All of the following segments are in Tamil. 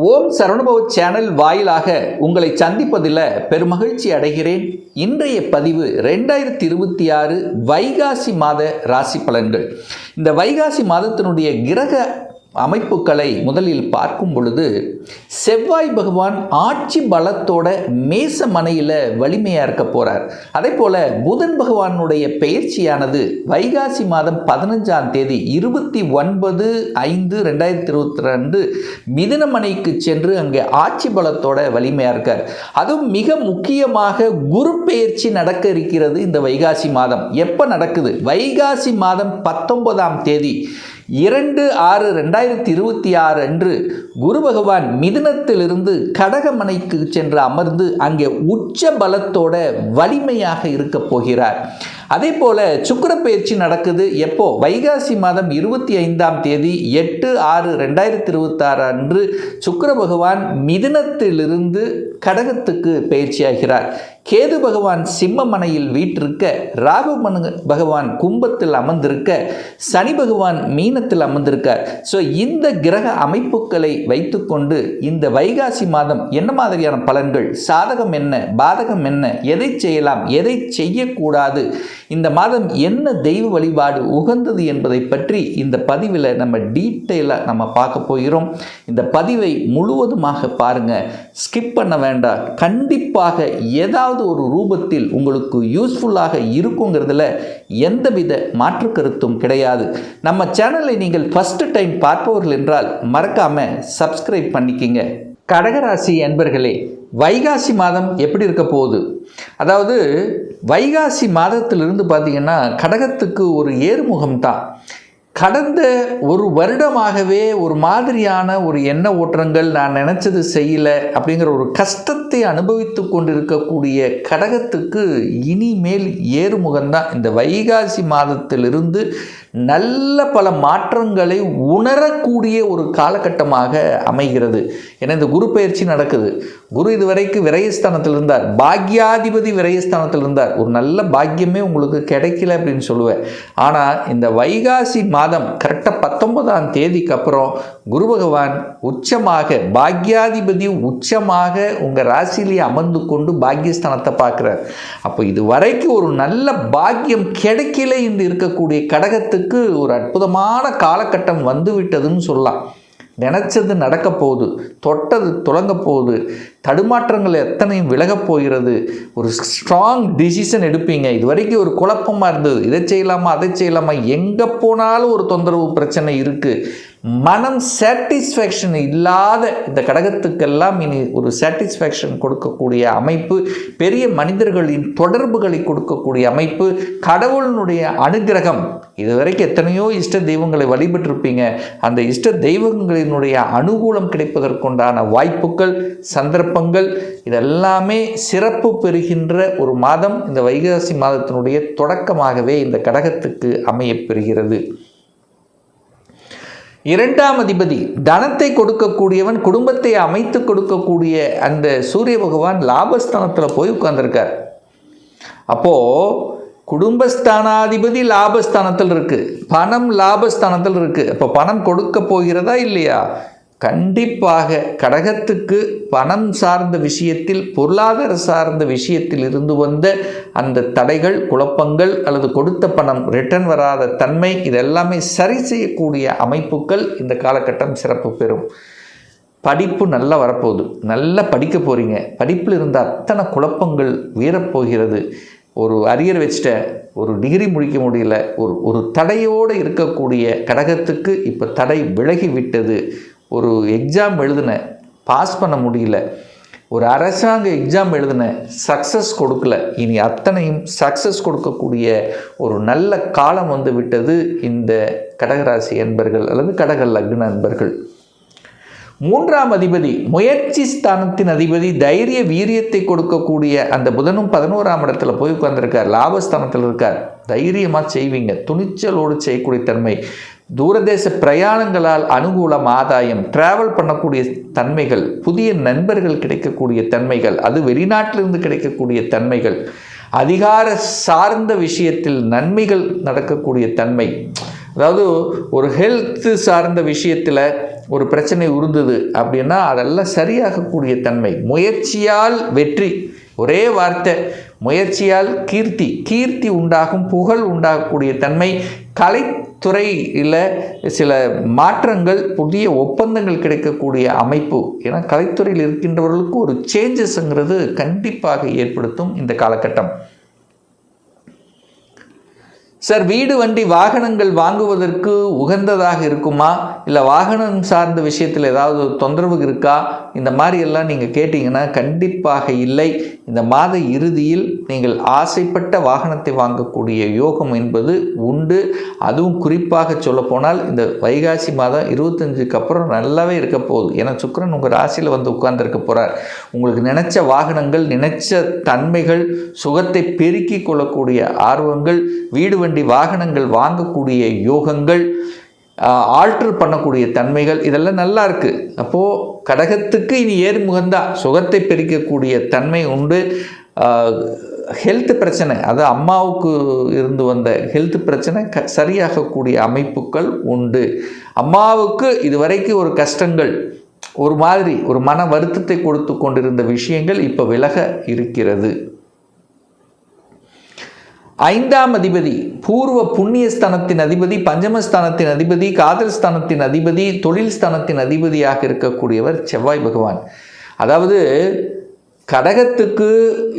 ஓம் சரவணபவ சேனல் வாயிலாக உங்களை சந்திப்பதில் பெருமகிழ்ச்சி அடைகிறேன். இன்றைய பதிவு 2026 வைகாசி மாத ராசி பலன்கள். இந்த வைகாசி மாதத்தினுடைய கிரக அமைப்புகளை முதலில் பார்க்கும் பொழுது, செவ்வாய் பகவான் ஆட்சி பலத்தோட மேச மனையில் வலிமையாக இருக்க போகிறார். அதே போல் புதன் பகவானுடைய பெயர்ச்சியானது வைகாசி மாதம் 15ஆம் தேதி 29/5/2022 மிதுன மனைக்கு சென்று அங்கே ஆட்சி பலத்தோட வலிமையாக இருக்கார். அதுவும் மிக முக்கியமாக குரு பெயர்ச்சி நடக்க இருக்கிறது. இந்த வைகாசி மாதம் எப்போ நடக்குது? வைகாசி மாதம் 19ஆம் தேதி 2/6/2026 அன்று குரு பகவான் மிதுனத்திலிருந்து கடகமனைக்கு சென்று அமர்ந்து அங்கே உச்ச பலத்தோட வலிமையாக இருக்க போகிறார். அதே போல சுக்கிர பெயர்ச்சி நடக்குது. எப்போ? வைகாசி மாதம் 25ஆம் தேதி 8/6/2026 அன்று சுக்கிர பகவான் மிதுனத்திலிருந்து கடகத்துக்கு பயிற்சியாகிறார். கேது பகவான் சிம்மமனையில் வீற்றிருக்க, ராகு பகவான் கும்பத்தில் அமர்ந்திருக்க, சனி பகவான் மீனத்தில் அமர்ந்திருக்கார். ஸோ இந்த கிரக அமைப்புகளை வைத்துக்கொண்டு இந்த வைகாசி மாதம் என்ன மாதிரியான பலன்கள், சாதகம் என்ன, பாதகம் என்ன, எதை செய்யலாம், எதை செய்யக்கூடாது, இந்த மாதம் என்ன தெய்வ வழிபாடு உகந்தது என்பதை பற்றி இந்த பதிவில் நம்ம டீட்டெயிலாக நம்ம பார்க்க போகிறோம். இந்த பதிவை முழுவதுமாக பாருங்கள், ஸ்கிப் பண்ண வேண்டாம். கண்டிப்பாக ஏதாவது ஒரு ரூபத்தில் உங்களுக்கு யூஸ்ஃபுல்லாக இருக்குங்கிறதுல எந்தவித மாற்று கருத்தும் கிடையாது. நம்ம சேனலை நீங்கள் ஃபர்ஸ்ட் டைம் பார்ப்பவர்கள் என்றால் மறக்காம சப்ஸ்கிரைப் பண்ணிக்கிங்க. கடகராசி என்பர்களே, வைகாசி மாதம் எப்படி இருக்க போகுது? அதாவது வைகாசி மாதத்திலிருந்து பார்த்தீங்கன்னா கடகத்துக்கு ஒரு ஏறுமுகம் தான். கடந்த ஒரு வருடமாகவே ஒரு மாதிரியான ஒரு எண்ண ஓட்டங்கள், நான் நினச்சது செய்யலை அப்படிங்கிற ஒரு கஷ்டத்தை அனுபவித்து கொண்டிருக்கக்கூடிய கடகத்துக்கு இனிமேல் ஏறுமுகம்தான். இந்த வைகாசி மாதத்திலிருந்து நல்ல பல மாற்றங்களை உணரக்கூடிய ஒரு காலகட்டமாக அமைகிறது. ஏன்னா இந்த குரு பயிற்சி நடக்குது. குரு இதுவரைக்கும் விரயஸ்தானத்தில் இருந்தார், பாக்யாதிபதி விரயஸ்தானத்தில் இருந்தார். ஒரு நல்ல பாக்கியமே உங்களுக்கு கிடைக்கல அப்படின்னு சொல்லுவேன். ஆனால் இந்த வைகாசி மாதம் கரெக்டாக 19ஆம் தேதிக்கு அப்புறம் குரு பகவான் உச்சமாக, பாக்யாதிபதி உச்சமாக உங்கள் ராசியிலேயே அமர்ந்து கொண்டு பாக்யஸ்தானத்தை பார்க்குறார். அப்போ இது வரைக்கும் ஒரு நல்ல பாக்கியம் கிடைக்கல என்று இருக்கக்கூடிய கடகத்துக்கு ஒரு அற்புதமான காலகட்டம் வந்துவிட்டதுன்னு சொல்லலாம். நினச்சது நடக்க போகுது, தொட்டது துலங்க போகுது, தடுமாற்றங்கள் எத்தனையும் விலகப் போகிறது. ஒரு ஸ்ட்ராங் டிசிஷன் எடுப்பீங்க. இது வரைக்கும் ஒரு குழப்பமாக இருந்தது, இதை செய்யலாமா அதை செய்யலாமா, எங்கே போனாலும் ஒரு தொந்தரவு பிரச்சனை இருக்குது. மனம் சாட்டிஸ்ஃபேக்ஷன் இல்லாத இந்த கடகத்துக்கெல்லாம் இனி ஒரு சாட்டிஸ்ஃபேக்ஷன் கொடுக்கக்கூடிய அமைப்பு, பெரிய மனிதர்களின் தொடர்புகளை கொடுக்கக்கூடிய அமைப்பு, கடவுளினுடைய அனுகிரகம். இதுவரைக்கும் எத்தனையோ இஷ்ட தெய்வங்களை வழிபட்டிருப்பீங்க. அந்த இஷ்ட தெய்வங்களினுடைய அனுகூலம் கிடைப்பதற்குண்டான வாய்ப்புகள், சந்தர்ப்பங்கள் இதெல்லாமே சிறப்பு பெறுகின்ற ஒரு மாதம் இந்த வைகாசி மாதத்தினுடைய தொடக்கமாகவே இந்த கடகத்துக்கு அமையப்பெறுகிறது. 2ஆம் அதிபதி தனத்தை கொடுக்கக்கூடியவன், குடும்பத்தை அமைத்து கொடுக்கக்கூடிய அந்த சூரிய பகவான் லாபஸ்தானத்தில் போய் உட்கார்ந்துருக்கார். அப்போது குடும்பஸ்தானாதிபதி லாபஸ்தானத்தில் இருக்குது, பணம் லாபஸ்தானத்தில் இருக்குது. அப்போ பணம் கொடுக்க போகிறதா இல்லையா? கண்டிப்பாக கடகத்துக்கு பணம் சார்ந்த விஷயத்தில், பொருளாதார சார்ந்த விஷயத்தில் இருந்து வந்த அந்த தடைகள், குழப்பங்கள் அல்லது கொடுத்த பணம் ரிட்டர்ன் வராத தன்மை, இதெல்லாமே சரி செய்யக்கூடிய அமைப்புகள் இந்த காலகட்டம் சிறப்பு பெறும். படிப்பு நல்லா வரப்போகுது, நல்லா படிக்க போகிறீங்க. படிப்பில் இருந்த அத்தனை குழப்பங்கள் வீரப்போகிறது. ஒரு அரியர் வச்சுட்டேன், ஒரு டிகிரி முடிக்க முடியல, ஒரு தடையோடு இருக்கக்கூடிய கடகத்துக்கு இப்போ தடை விலகி விட்டது. ஒரு எக்ஸாம் எழுதினேன், பாஸ் பண்ண முடியல. ஒரு அரசாங்க எக்ஸாம் எழுதினேன், சக்ஸஸ் கொடுக்கல. இனி அத்தனையும் சக்ஸஸ் கொடுக்கக்கூடிய ஒரு நல்ல காலம் வந்து விட்டது இந்த கடகராசி என்பர்கள் அல்லது கடக லக்ன அன்பர்கள். 3ஆம் அதிபதி, முயற்சி ஸ்தானத்தின் அதிபதி, தைரிய வீரியத்தை கொடுக்கக்கூடிய அந்த புதனும் 11ஆம் இடத்துல போய் உட்கார்ந்துருக்கார், லாபஸ்தானத்தில் இருக்கார். தைரியமாக செய்வீங்க, துணிச்சலோடு செய்யக்கூடிய தன்மை, தூரதேச பிரயாணங்களால் அனுகூலம், ஆதாயம், டிராவல் பண்ணக்கூடிய தன்மைகள், புதிய நண்பர்கள் கிடைக்கக்கூடிய தன்மைகள், அது வெளிநாட்டிலிருந்து கிடைக்கக்கூடிய தன்மைகள், அதிகார சார்ந்த விஷயத்தில் நன்மைகள் நடக்கக்கூடிய தன்மை. அதாவது ஒரு ஹெல்த்து சார்ந்த விஷயத்தில் ஒரு பிரச்சனை உருந்தது அப்படின்னா அதெல்லாம் சரியாகக்கூடிய தன்மை. முயற்சியால் வெற்றி, ஒரே வார்த்தை, முயற்சியால் கீர்த்தி உண்டாகும், புகழ் உண்டாகக்கூடிய தன்மை. கலைத்துறையில் சில மாற்றங்கள், புதிய ஒப்பந்தங்கள் கிடைக்கக்கூடிய அமைப்பு. ஏன்னா கலைத்துறையில் இருக்கின்றவர்களுக்கு ஒரு சேஞ்சஸ்ங்கிறது கண்டிப்பாக ஏற்படுத்தும் இந்த காலகட்டம். சார், வீடு வண்டி வாகனங்கள் வாங்குவதற்கு உகந்ததாக இருக்குமா, இல்லை வாகனம் சார்ந்த விஷயத்தில் ஏதாவது தொந்தரவு இருக்கா, இந்த மாதிரி எல்லாம் நீங்கள் கேட்டிங்கன்னா கண்டிப்பாக இல்லை. இந்த மாத இறுதியில் நீங்கள் ஆசைப்பட்ட வாகனத்தை வாங்கக்கூடிய யோகம் என்பது உண்டு. அதுவும் குறிப்பாக சொல்லப்போனால் இந்த வைகாசி மாதம் 25க்கு அப்புறம் நல்லாவே இருக்க போகுது. ஏன்னா சுக்கிரன் உங்கள் ராசியில் வந்து உட்கார்ந்துருக்க போகிறார். உங்களுக்கு நினைச்ச வாகனங்கள், நினைச்ச தன்மைகள், சுகத்தை பெருக்கி கொள்ளக்கூடிய ஆர்வங்கள், வீடு வண்டி வாகனங்கள் வாங்கக்கூடிய யோகங்கள், ஆல்டர் பண்ணக்கூடிய தன்மைகள், இதெல்லாம் நல்லா இருக்குது. அப்போது கடகத்துக்கு இனி ஏறுமுகந்தான், சுகத்தை பெருக்கக்கூடிய தன்மை உண்டு. ஹெல்த் பிரச்சனை, அது அம்மாவுக்கு இருந்து வந்த ஹெல்த் பிரச்சனை சரியாகக்கூடிய அமைப்புகள் உண்டு. அம்மாவுக்கு இதுவரைக்கும் ஒரு கஷ்டங்கள், ஒரு மாதிரி ஒரு மன வருத்தத்தை கொடுத்து கொண்டிருந்த விஷயங்கள் இப்போ விலக இருக்கிறது. 5ஆம் அதிபதி பூர்வ புண்ணியஸ்தானத்தின் அதிபதி, பஞ்சமஸ்தானத்தின் அதிபதி, காதல் ஸ்தானத்தின் அதிபதி, தொழில் ஸ்தானத்தின் அதிபதியாக இருக்கக்கூடியவர் செவ்வாய் பகவான். அதாவது கடகத்துக்கு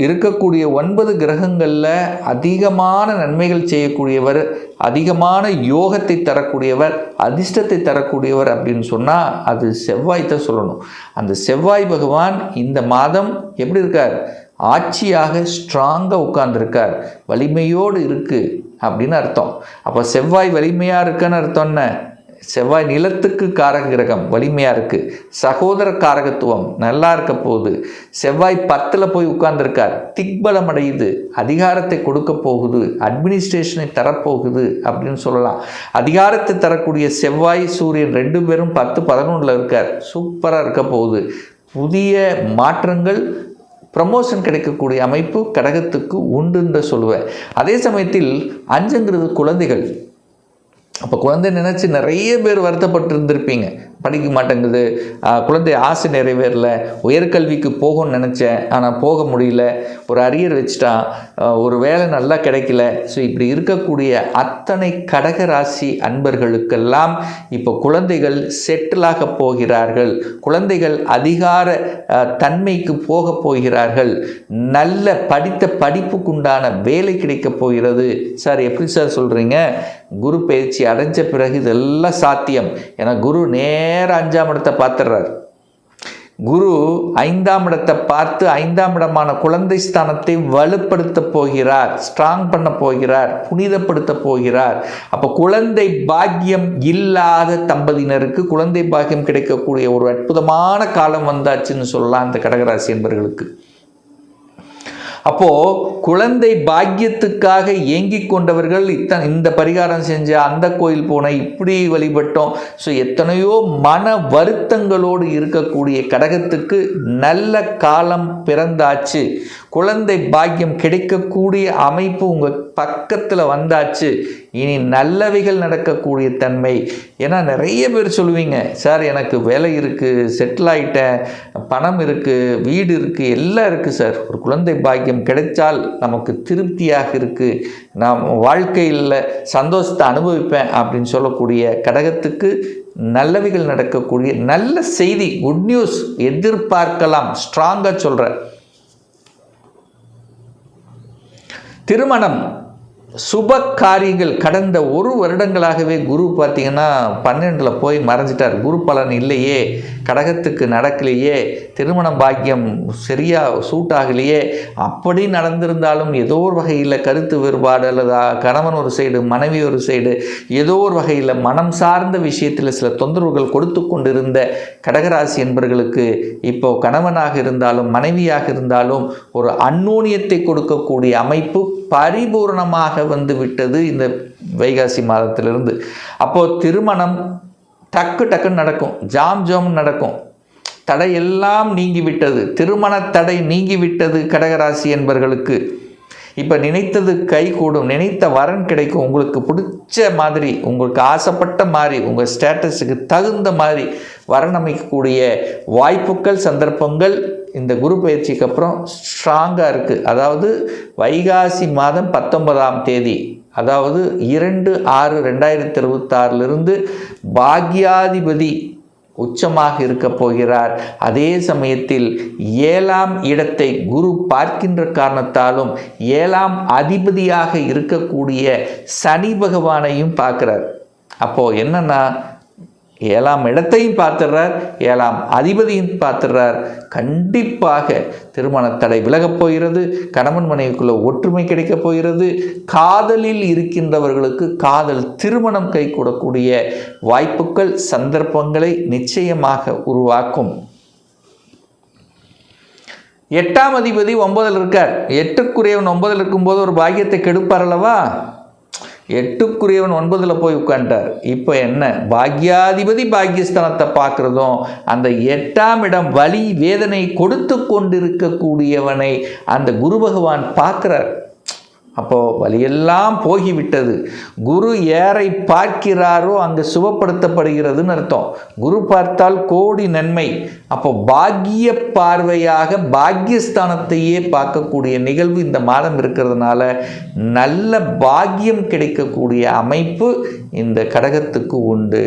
இருக்கக்கூடிய 9 கிரகங்களில் அதிகமான நன்மைகள் செய்யக்கூடியவர், அதிகமான யோகத்தை தரக்கூடியவர், அதிர்ஷ்டத்தை தரக்கூடியவர் அப்படின்னு சொன்னால் அது செவ்வாய் தான் சொல்லணும். அந்த செவ்வாய் பகவான் இந்த மாதம் எப்படி இருக்கார்? ஆட்சியாக ஸ்ட்ராங்காக உட்கார்ந்துருக்கார், வலிமையோடு இருக்குது அப்படின்னு அர்த்தம். அப்போ செவ்வாய் வலிமையாக இருக்குன்னு அர்த்தம் என்ன? செவ்வாய் நிலத்துக்கு காரக கிரகம், வலிமையாக இருக்குது. சகோதர காரகத்துவம் நல்லா இருக்க போகுது. செவ்வாய் 10ல் போய் உட்கார்ந்துருக்கார், திக்பலம் அடையுது, அதிகாரத்தை கொடுக்க போகுது, அட்மினிஸ்ட்ரேஷனை தரப்போகுது அப்படின்னு சொல்லலாம். அதிகாரத்தை தரக்கூடிய செவ்வாய் சூரியன் 2 பேரும் 10, 11ல் இருக்கார். சூப்பராக இருக்க போகுது. புதிய மாற்றங்கள், ப்ரமோஷன் கிடைக்கக்கூடிய அமைப்பு கடகத்துக்கு உண்டுன்னு சொல்லுவேன். அதே சமயத்தில் 5ங்கிறது குழந்தைகள். அப்போ குழந்தை நினச்சி நிறைய பேர் வருத்தப்பட்டு இருந்திருப்பீங்க. படிக்க மாட்டேங்குது, குழந்தை ஆசை நிறைவேறல, உயர்கல்விக்கு போகணும்னு நினச்சேன் ஆனால் போக முடியல, ஒரு அரியர் வச்சுட்டான், ஒரு வேலை நல்லா கிடைக்கல. ஸோ இப்படி இருக்கக்கூடிய அத்தனை கடக ராசி அன்பர்களுக்கெல்லாம் இப்போ குழந்தைகள் செட்டிலாக போகிறார்கள், குழந்தைகள் அதிகார தன்மைக்கு போக போகிறார்கள், நல்ல படித்த படிப்புக்குண்டான வேலை கிடைக்கப் போகிறது. சார் எப்படி சார் சொல்கிறீங்க? குரு பயிற்சி அடைஞ்ச பிறகு இதெல்லாம் சாத்தியம். ஏன்னா குரு நேர 5ஆம் இடத்தை பார்த்துடுறார். குரு 5ஆம் இடத்தை பார்த்து 5ஆம் இடமான குழந்தை ஸ்தானத்தை வலுப்படுத்த போகிறார், ஸ்ட்ராங் பண்ண போகிறார், புனிதப்படுத்த போகிறார். அப்போ குழந்தை பாக்கியம் இல்லாத தம்பதியினருக்கு குழந்தை பாக்கியம் கிடைக்கக்கூடிய ஒரு அற்புதமான காலம் வந்தாச்சுன்னு சொல்லலாம் இந்த கடகராசி என்பவர்களுக்கு. அப்போது குழந்தை பாக்கியத்துக்காக ஏங்கி கொண்டவர்கள் இந்த பரிகாரம் செஞ்ச, அந்த கோயில் போன, இப்படி வழிபட்டோம். ஸோ எத்தனையோ மன வருத்தங்களோடு இருக்கக்கூடிய கடகத்துக்கு நல்ல காலம் பிறந்தாச்சு. குழந்தை பாக்கியம் கிடைக்கக்கூடிய அமைப்பு உங்கள் பக்கத்தில் வந்தாச்சு. இனி நல்லவைகள் நடக்கக்கூடிய தன்மை. ஏன்னா நிறைய பேர் சொல்லுவீங்க, சார் எனக்கு வேலை இருக்குது, செட்டில் ஆகிட்டேன், பணம் இருக்குது, வீடு இருக்குது, எல்லாம் இருக்குது சார், ஒரு குழந்தை பாக்கியம் கிடைச்சால் நமக்கு திருப்தியாக இருக்குது, நான் வாழ்க்கையில் சந்தோஷத்தை அனுபவிப்பேன் அப்படின்னு சொல்லக்கூடிய கடகத்துக்கு நல்லவைகள் நடக்கக்கூடிய நல்ல செய்தி, குட் நியூஸ் எதிர்பார்க்கலாம். ஸ்ட்ராங்காக சொல்கிறேன். திருமணம், சுப காரியங்கள். கடந்த 1 வருடங்களாகவே குரு பார்த்தீங்கன்னா 12ல் போய் மறைஞ்சிட்டார். குரு பலன் இல்லையே, கடகத்துக்கு நடக்கலையே, திருமண பாக்கியம் சரியாக சூட் ஆகலையே. அப்படி நடந்திருந்தாலும் ஏதோ ஒரு வகையில் கருத்து வேறுபாடு, அல்லது கணவன் ஒரு சைடு, மனைவி ஒரு சைடு, ஏதோ ஒரு வகையில் மனம் சார்ந்த விஷயத்தில் சில தொந்தரவுகள் கொடுத்து கொண்டிருந்த கடகராசி என்பவர்களுக்கு இப்போ கணவனாக இருந்தாலும் மனைவியாக இருந்தாலும் ஒரு அந்யோன்யத்தை கொடுக்கக்கூடிய அமைப்பு பரிபூர்ணமாக வந்து விட்டது இந்த வைகாசி மாதத்திலிருந்து. அப்போது திருமணம் டக்குன்னு நடக்கும், ஜாம் நடக்கும். தடையெல்லாம் நீங்கிவிட்டது, திருமண தடை நீங்கிவிட்டது கடகராசி என்பவர்களுக்கு. இப்போ நினைத்தது கை கூடும், நினைத்த வரன் கிடைக்கும், உங்களுக்கு பிடிச்ச மாதிரி, உங்களுக்கு ஆசைப்பட்ட மாதிரி, உங்கள் ஸ்டேட்டஸுக்கு தகுந்த மாதிரி வரன் அமைக்கக்கூடிய வாய்ப்புகள் சந்தர்ப்பங்கள் இந்த குரு பயிற்சிக்கு அப்புறம் ஸ்ட்ராங்காக இருக்குது. அதாவது வைகாசி மாதம் 19ஆம் தேதி, அதாவது 2/6/2026 பாக்யாதிபதி உச்சமாக இருக்க போகிறார். அதே சமயத்தில் 7ஆம் இடத்தை குரு பார்க்கின்ற காரணத்தாலும் 7ஆம் அதிபதியாக இருக்கக்கூடிய சனி பகவானையும் பார்க்கிறார். அப்போது என்னன்னா 7ஆம் இடத்தையும் பார்த்துடுறார், 7ஆம் அதிபதியும் பார்த்துடுறார். கண்டிப்பாக திருமண தடை விலகப் போகிறது, கணவன் மனைவிக்குள்ள ஒற்றுமை கிடைக்கப் போகிறது. காதலில் இருக்கின்றவர்களுக்கு காதல் திருமணம் கைகூடக்கூடிய வாய்ப்புகள் சந்தர்ப்பங்களை நிச்சயமாக உருவாக்கும். 8ஆம் அதிபதி 9ல் இருக்கார். 8க்குரியவன் 9ல் இருக்கும்போது ஒரு பாக்கியத்தை கெடுப்பார் அல்லவா? 8க்குரியவன் 9ல் போய் உட்கார்ந்தார். இப்போ என்ன, பாக்யாதிபதி பாக்யஸ்தானத்தை பார்க்குறதும் அந்த 8ஆம் இடம் வலி வேதனை கொடுத்து கொண்டிருக்கக்கூடியவனை அந்த குரு பகவான் பார்க்குறார். அப்போது வலியெல்லாம் போகிவிட்டது. குரு யாரை பார்க்கிறாரோ அங்கு சுபப்படுத்தப்படுகிறதுன்னு அர்த்தம். குரு பார்த்தால் கோடி நன்மை. அப்போ பாக்கிய பார்வையாக பாக்கியஸ்தானத்தையே பார்க்கக்கூடிய நிகழ்வு இந்த மாதம் இருக்கிறதுனால நல்ல பாக்கியம் கிடைக்கக்கூடிய அமைப்பு இந்த கடகத்துக்கு உண்டு.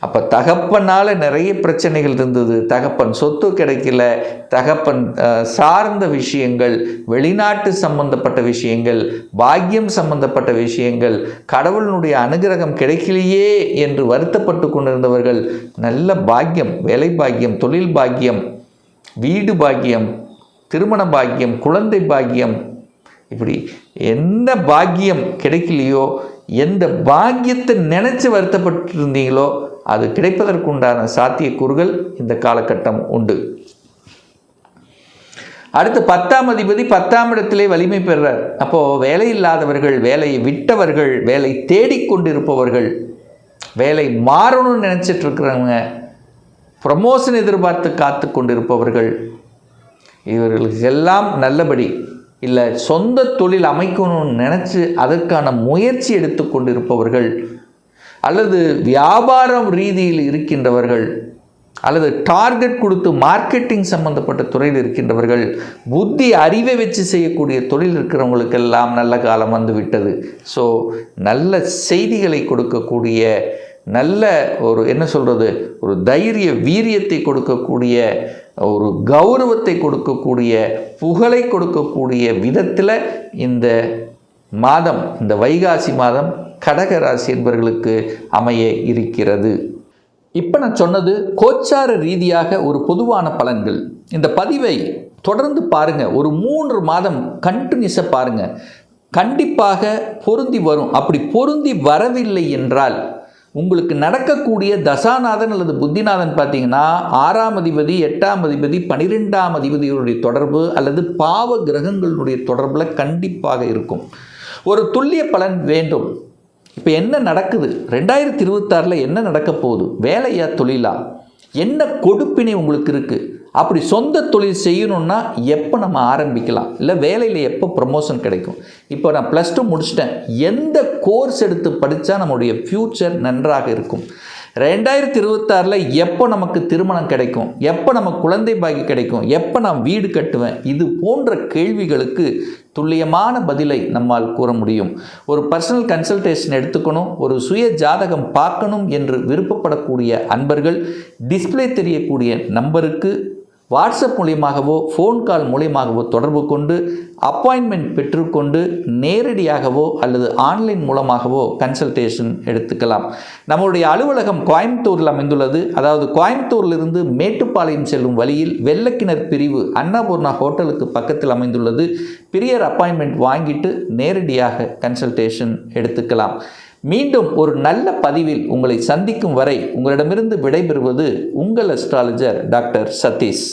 அப்போ தகப்பனால் நிறைய பிரச்சனைகள் இருந்தது. தகப்பன் சொத்து கிடைக்கல, தகப்பன் சார்ந்த விஷயங்கள், வெளிநாட்டு சம்பந்தப்பட்ட விஷயங்கள், பாக்கியம் சம்பந்தப்பட்ட விஷயங்கள், கடவுளினுடைய அனுகிரகம் கிடைக்கலையே என்று வருத்தப்பட்டு கொண்டிருந்தவர்கள் நல்ல பாக்கியம், வேலை பாக்கியம், தொழில் பாக்கியம், வீடு பாக்கியம், திருமண பாக்கியம், குழந்தை பாக்கியம், இப்படி எந்த பாக்கியம் கிடைக்கலையோ, எந்த பாக்கியத்தை நினைச்சு வருத்தப்பட்டு இருந்தீங்களோ அது கிடைப்பதற்குண்டான சாத்தியக்கூறுகள் இந்த காலகட்டம் உண்டு. அடுத்து 10ஆம் அதிபதி 10ஆம் இடத்திலே வலிமை பெறுறார். அப்போது வேலை இல்லாதவர்கள், வேலையை விட்டவர்கள், வேலை தேடிக்கொண்டிருப்பவர்கள், வேலை மாறணும்னு நினச்சிட்டு இருக்கிறவங்க, ப்ரமோஷன் எதிர்பார்த்து காத்து கொண்டிருப்பவர்கள், இவர்களுக்கு எல்லாம் நல்லபடி இல்லை சொந்த தொழில் அமைக்கணும்னு நினச்சி அதற்கான முயற்சி எடுத்து கொண்டிருப்பவர்கள், அல்லது வியாபாரம் ரீதியில் இருக்கின்றவர்கள், அல்லது டார்கெட் கொடுத்து மார்க்கெட்டிங் சம்பந்தப்பட்ட துறையில் இருக்கின்றவர்கள், புத்தி அறிவை வச்சு செய்யக்கூடிய தொழில் இருக்கிறவங்களுக்கெல்லாம் நல்ல காலம் வந்து விட்டது. ஸோ நல்ல செய்திகளை கொடுக்கக்கூடிய, நல்ல ஒரு என்ன சொல்கிறது, ஒரு தைரிய வீரியத்தை கொடுக்கக்கூடிய, ஒரு கௌரவத்தை கொடுக்கக்கூடிய, புகழை கொடுக்கக்கூடிய விதத்தில் இந்த மாதம், இந்த வைகாசி மாதம் கடகராசி என்பவர்களுக்கு அமைய இருக்கிறது. இப்போ நான் சொன்னது கோச்சார ரீதியாக ஒரு பொதுவான பலன்கள். இந்த பதிவை தொடர்ந்து பாருங்கள், ஒரு 3 மாதம் கண்டினியூஸாக பாருங்கள், கண்டிப்பாக பொருந்தி வரும். அப்படி பொருந்தி வரவில்லை என்றால் உங்களுக்கு நடக்கக்கூடிய தசாநாதன் அல்லது புத்திநாதன் பார்த்தீங்கன்னா 6ஆம் அதிபதி, 8ஆம் அதிபதி, 12ஆம் அதிபதிகளுடைய தொடர்பு அல்லது பாவ கிரகங்களுடைய தொடர்பில் கண்டிப்பாக இருக்கும். ஒரு துல்லிய பலன் வேண்டும். இப்போ என்ன நடக்குது, 2026 என்ன நடக்க போகுது, வேலையா தொழிலா, என்ன கொடுப்பினை உங்களுக்கு இருக்குது, அப்படி சொந்த தொழில் செய்யணுன்னா எப்போ நம்ம ஆரம்பிக்கலாம், இல்லை வேலையில் எப்போ ப்ரமோஷன் கிடைக்கும். இப்போ நான் +2 முடிச்சிட்டேன், எந்த கோர்ஸ் எடுத்து படித்தா நம்முடைய ஃப்யூச்சர் நன்றாக இருக்கும், 2026 எப்போ நமக்கு திருமணம் கிடைக்கும், எப்போ நமக்கு குழந்தை பாக்கியம் கிடைக்கும், எப்போ நான் வீடு கட்டுவேன், இது போன்ற கேள்விகளுக்கு துல்லியமான பதிலை நம்மால் கூற முடியும். ஒரு பர்சனல் கன்சல்டேஷன் எடுத்துக்கணும், ஒரு சுய ஜாதகம் பார்க்கணும் என்று விருப்பப்படக்கூடிய அன்பர்கள் டிஸ்பிளே தெரியக்கூடிய நம்பருக்கு வாட்ஸ்அப் மூலியமாகவோ ஃபோன் கால் மூலியமாகவோ தொடர்பு கொண்டு அப்பாயின்மெண்ட் பெற்றுக்கொண்டு நேரடியாகவோ அல்லது ஆன்லைன் மூலமாகவோ கன்சல்டேஷன் எடுத்துக்கலாம். நம்முடைய அலுவலகம் கோயம்புத்தூரில் அமைந்துள்ளது. அதாவது கோயம்புத்தூரிலிருந்து மேட்டுப்பாளையம் செல்லும் வழியில் வெள்ளக்கிணர் பிரிவு அன்னபூர்ணா ஹோட்டலுக்கு பக்கத்தில் அமைந்துள்ளது. பிரியர் அப்பாயின்மெண்ட் வாங்கிட்டு நேரடியாக கன்சல்டேஷன் எடுத்துக்கலாம். மீண்டும் ஒரு நல்ல பதிவில் உங்களை சந்திக்கும் வரை உங்களிடமிருந்து விடைபெறுவது உங்கள் அஸ்ட்ராலஜர் டாக்டர் சதீஷ்.